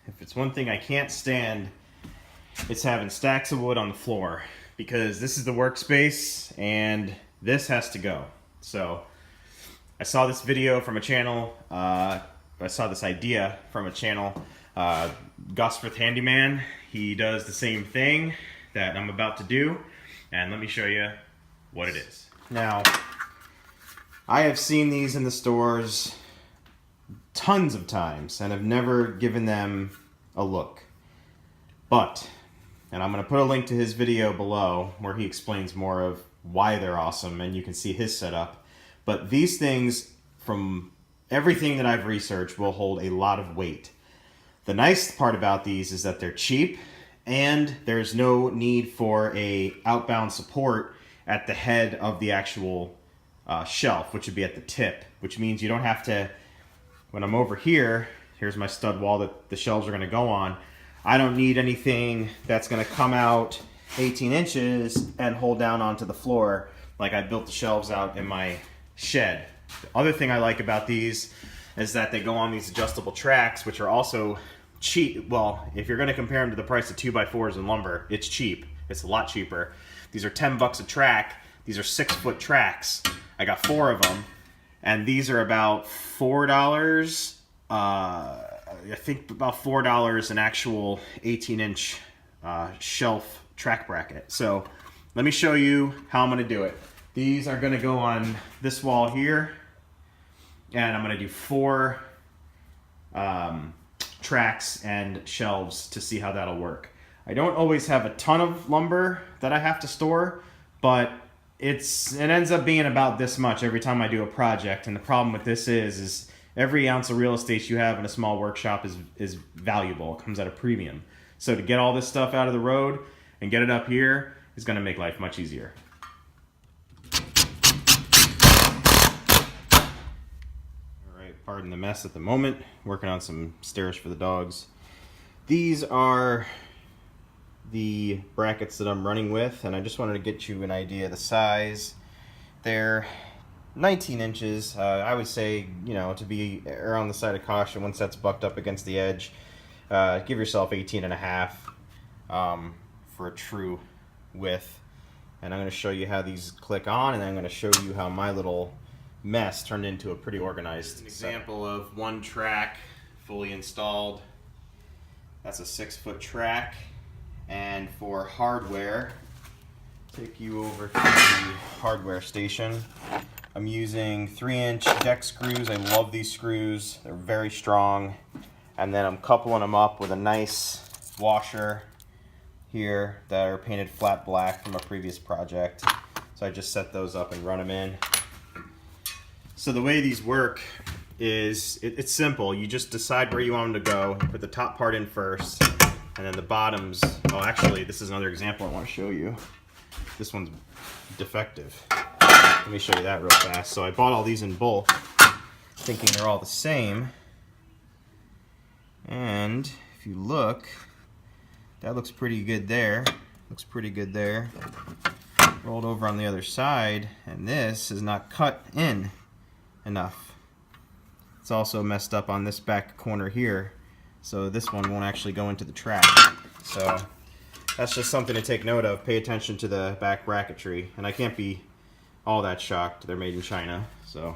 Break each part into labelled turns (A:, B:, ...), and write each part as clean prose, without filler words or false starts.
A: if it's one thing I can't stand, it's having stacks of wood on the floor, because this is the workspace and this has to go. So I saw this video from a channel, I saw this idea from a channel, Gosforth Handyman. He does the same thing that I'm about to do, and let me show you what it is. Now, I have seen these in the stores tons of times and have never given them a look. But, and I'm going to put a link to his video below where he explains more of why they're awesome and you can see his setup. But these things, from everything that I've researched, will hold a lot of weight. The nice part about these is that they're cheap and there's no need for a outbound support at the head of the actual shelf, which would be at the tip, which means you don't have to, when I'm over here, here's my stud wall that the shelves are going to go on, I don't need anything that's going to come out 18 inches and hold down onto the floor like I built the shelves out in my shed. The other thing I like about these is that they go on these adjustable tracks, which are also cheap. Well, if you're going to compare them to the price of 2x4s in lumber, it's cheap. It's a lot cheaper. These are 10 bucks a track. These are 6-foot tracks. I got 4 of them, and these are about $4. I think about $4 an actual 18-inch shelf track bracket. So let me show you how I'm going to do it. These are going to go on this wall here, and I'm going to do 4 tracks and shelves to see how that'll work. I don't always have a ton of lumber that I have to store, but it ends up being about this much every time I do a project. And the problem with this is every ounce of real estate you have in a small workshop is valuable. It comes at a premium. So to get all this stuff out of the road and get it up here is going to make life much easier. All right, pardon the mess at the moment. Working on some stairs for the dogs. These are the brackets that I'm running with, and I just wanted to get you an idea of the size. They're 19 inches. I would say, you know, to be around the side of caution, once that's bucked up against the edge, give yourself 18.5 for a true width. And I'm going to show you how these click on, and then I'm going to show you how my little mess turned into a pretty organized example of one track fully installed. That's a 6-foot track. And for hardware, take you over to the hardware station. I'm using 3-inch deck screws. I love these screws. They're very strong. And then I'm coupling them up with a nice washer here that are painted flat black from a previous project. So I just set those up and run them in. So the way these work is, it's simple. You just decide where you want them to go. Put the top part in first. And then the bottoms, oh actually this is another example I want to show you. This one's defective. Let me show you that real fast. So I bought all these in bulk, thinking they're all the same. And if you look, that looks pretty good there. Looks pretty good there. Rolled over on the other side, and this is not cut in enough. It's also messed up on this back corner here. So this one won't actually go into the track. So that's just something to take note of. Pay attention to the back bracketry. And I can't be all that shocked. They're made in China, so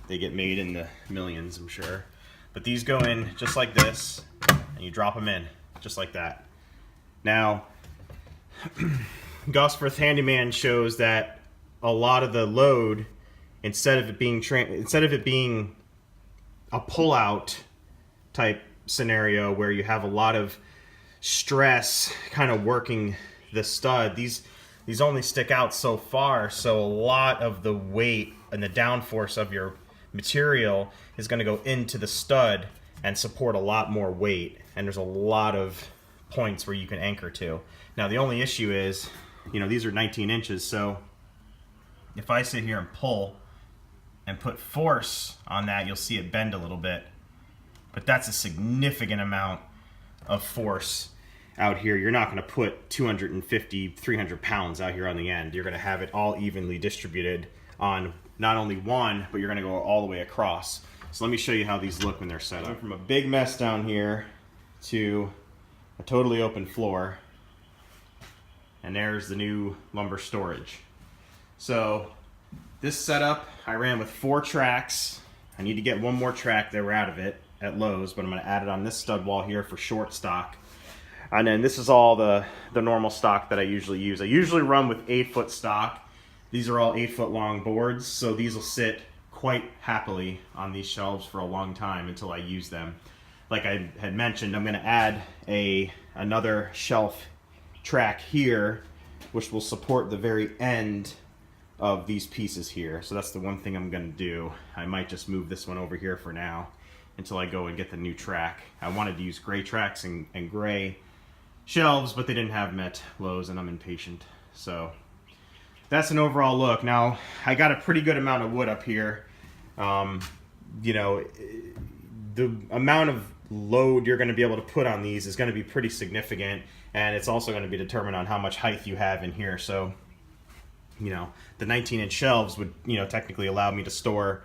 A: they get made in the millions, I'm sure. But these go in just like this, and you drop them in just like that. Now, Gosforth Handyman shows that a lot of the load, instead of it being a pull-out type scenario where you have a lot of stress kind of working the stud, these only stick out so far, so a lot of the weight and the downforce of your material is going to go into the stud and support a lot more weight, and there's a lot of points where you can anchor to. Now the only issue is, you know, these are 19 inches, so if I sit here and pull and put force on that, you'll see it bend a little bit. But that's a significant amount of force out here. You're not going to put 250, 300 pounds out here on the end. You're going to have it all evenly distributed on not only one, but you're going to go all the way across. So let me show you how these look when they're set up. From a big mess down here to a totally open floor. And there's the new lumber storage. So this setup, I ran with 4 tracks. I need to get one more track. They were out of it at Lowe's, but I'm going to add it on this stud wall here for short stock. And then this is all the normal stock that I usually use. I usually run with 8-foot stock. These are all 8-foot long boards, so these will sit quite happily on these shelves for a long time until I use them. Like I had mentioned, I'm going to add another shelf track here, which will support the very end of these pieces here. So that's the one thing I'm going to do. I might just move this one over here for now until I go and get the new track. I wanted to use gray tracks and gray shelves, but they didn't have them at Lowe's, and I'm impatient. So that's an overall look. Now, I got a pretty good amount of wood up here. You know, the amount of load you're going to be able to put on these is going to be pretty significant, and it's also going to be determined on how much height you have in here. So, you know, the 19-inch shelves would, you know, technically allow me to store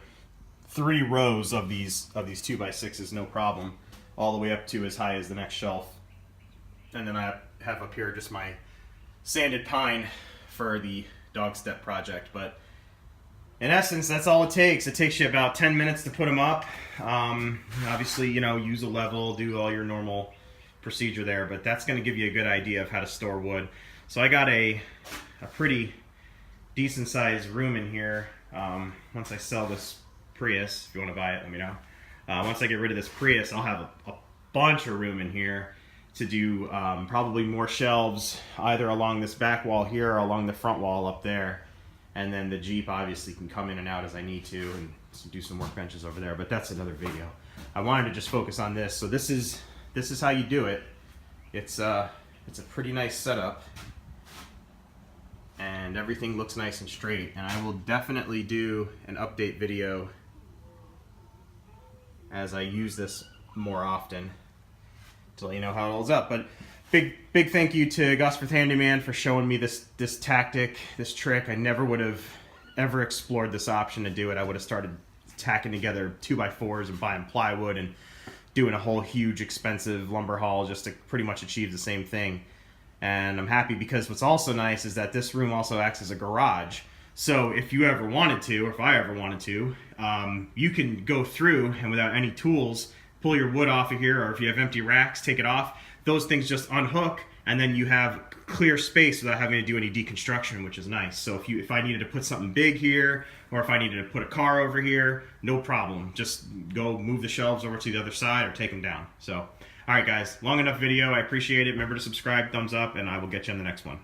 A: 3 rows of these 2x6s, no problem, all the way up to as high as the next shelf. And then I have up here just my sanded pine for the dog step project. But in essence, that's all it takes. It takes you about 10 minutes to put them up. Obviously, you know, use a level, do all your normal procedure there, but that's going to give you a good idea of how to store wood. So I got a pretty decent sized room in here. Once I sell this Prius, if you want to buy it, let me know. Once I get rid of this Prius, I'll have a bunch of room in here to do probably more shelves, either along this back wall here or along the front wall up there. And then the Jeep obviously can come in and out as I need to, and do some workbenches over there, but that's another video. I wanted to just focus on this. So this is how you do it. It's a pretty nice setup, and everything looks nice and straight. And I will definitely do an update video as I use this more often to let you know how it holds up. But big thank you to Gosforth Handyman for showing me this tactic, this trick. I never would have ever explored this option to do it. I would have started tacking together 2x4s and buying plywood and doing a whole huge expensive lumber haul just to pretty much achieve the same thing. And I'm happy because what's also nice is that this room also acts as a garage. So if you ever wanted to, or if I ever wanted to, you can go through and without any tools, pull your wood off of here, or if you have empty racks, take it off. Those things just unhook, and then you have clear space without having to do any deconstruction, which is nice. So if I needed to put something big here, or if I needed to put a car over here, no problem. Just go move the shelves over to the other side or take them down. So, all right, guys, long enough video. I appreciate it. Remember to subscribe, thumbs up, and I will get you on the next one.